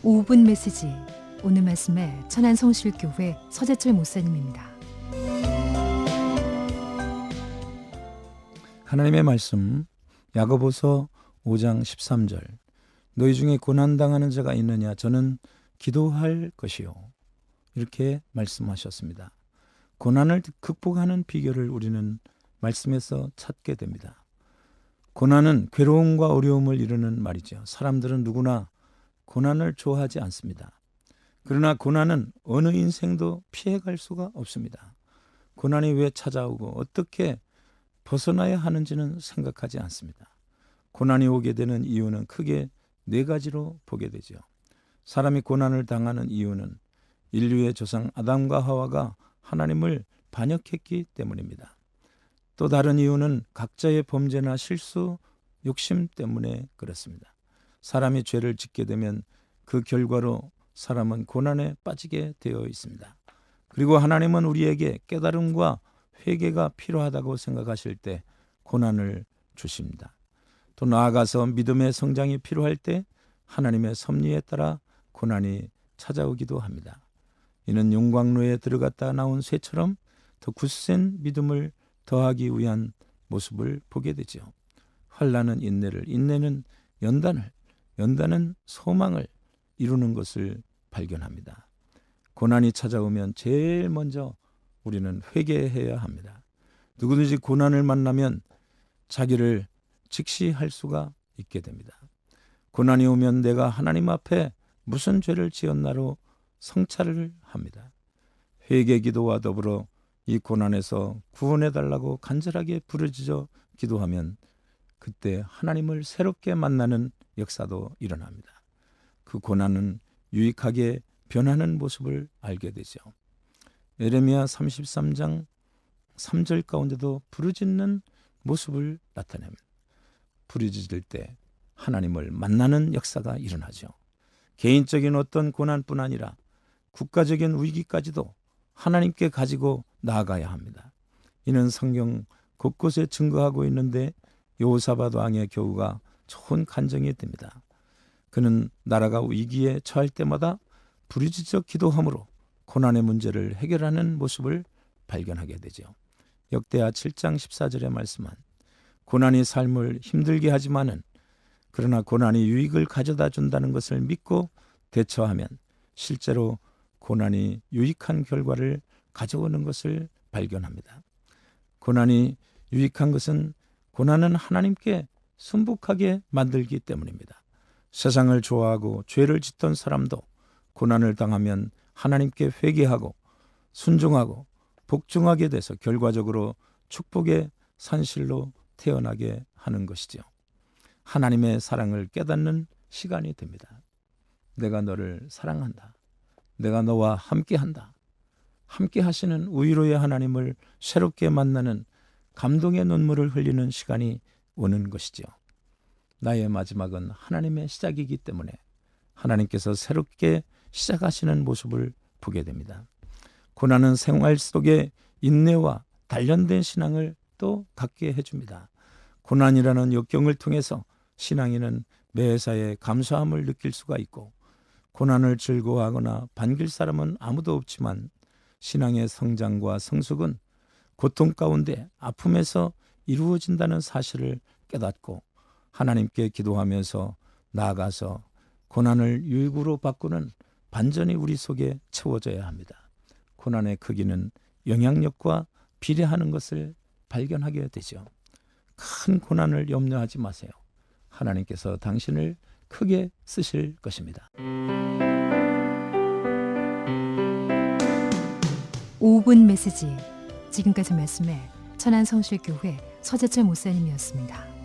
5분 메시지. 오늘 말씀에 천안성실교회 서재철 목사님입니다. 하나님의 말씀 야고보서 5장 13절. 너희 중에 고난당하는 자가 있느냐? 저는 기도할 것이요. 이렇게 말씀하셨습니다. 고난을 극복하는 비결을 우리는 말씀에서 찾게 됩니다. 고난은 괴로움과 어려움을 이루는 말이죠. 사람들은 누구나 고난을 좋아하지 않습니다. 그러나 고난은 어느 인생도 피해갈 수가 없습니다. 고난이 왜 찾아오고 어떻게 벗어나야 하는지는 생각하지 않습니다. 고난이 오게 되는 이유는 크게 네 가지로 보게 되죠. 사람이 고난을 당하는 이유는 인류의 조상 아담과 하와가 하나님을 반역했기 때문입니다. 또 다른 이유는 각자의 범죄나 실수, 욕심 때문에 그렇습니다. 사람이 죄를 짓게 되면 그 결과로 사람은 고난에 빠지게 되어 있습니다. 그리고 하나님은 우리에게 깨달음과 회개가 필요하다고 생각하실 때 고난을 주십니다. 또 나아가서 믿음의 성장이 필요할 때 하나님의 섭리에 따라 고난이 찾아오기도 합니다. 이는 용광로에 들어갔다 나온 쇠처럼 더 굳센 믿음을 더하기 위한 모습을 보게 되죠. 환난은 인내를, 인내는 연단을, 연단은 소망을 이루는 것을 발견합니다. 고난이 찾아오면 제일 먼저 우리는 회개해야 합니다. 누구든지 고난을 만나면 자기를 직시할 수가 있게 됩니다. 고난이 오면 내가 하나님 앞에 무슨 죄를 지었나로 성찰을 합니다. 회개 기도와 더불어 이 고난에서 구원해달라고 간절하게 부르짖어 기도하면 그때 하나님을 새롭게 만나는 역사도 일어납니다. 그 고난은 유익하게 변하는 모습을 알게 되죠. 에레미야 33장 3절 가운데도 부르짖는 모습을 나타냅니다. 부르짖을 때 하나님을 만나는 역사가 일어나죠. 개인적인 어떤 고난뿐 아니라 국가적인 위기까지도 하나님께 가지고 나아가야 합니다. 이는 성경 곳곳에 증거하고 있는데 여호사밧 왕의 교훈가 좋은 간증이 됩니다. 그는 나라가 위기에 처할 때마다 부르짖어 기도함으로 고난의 문제를 해결하는 모습을 발견하게 되죠. 역대하 7장 14절에 말씀한 고난이 삶을 힘들게 하지만은 그러나 고난이 유익을 가져다 준다는 것을 믿고 대처하면 실제로 고난이 유익한 결과를 가져오는 것을 발견합니다. 고난이 유익한 것은 고난은 하나님께 순복하게 만들기 때문입니다. 세상을 좋아하고 죄를 짓던 사람도 고난을 당하면 하나님께 회개하고 순종하고 복종하게 돼서 결과적으로 축복의 산실로 태어나게 하는 것이죠. 하나님의 사랑을 깨닫는 시간이 됩니다. 내가 너를 사랑한다. 내가 너와 함께한다. 함께 하시는 위로의 하나님을 새롭게 만나는 감동의 눈물을 흘리는 시간이 오는 것이죠. 나의 마지막은 하나님의 시작이기 때문에 하나님께서 새롭게 시작하시는 모습을 보게 됩니다. 고난은 생활 속에 인내와 단련된 신앙을 또 갖게 해줍니다. 고난이라는 역경을 통해서 신앙인은 매사에 감사함을 느낄 수가 있고 고난을 즐거워하거나 반길 사람은 아무도 없지만 신앙의 성장과 성숙은 고통 가운데 아픔에서 이루어진다는 사실을 깨닫고 하나님께 기도하면서 나아가서 고난을 유익으로 바꾸는 반전이 우리 속에 채워져야 합니다. 고난의 크기는 영향력과 비례하는 것을 발견하게 되죠. 큰 고난을 염려하지 마세요. 하나님께서 당신을 크게 쓰실 것입니다. 5분 메시지. 지금까지 말씀에 천안성실교회 서재철 목사님이었습니다.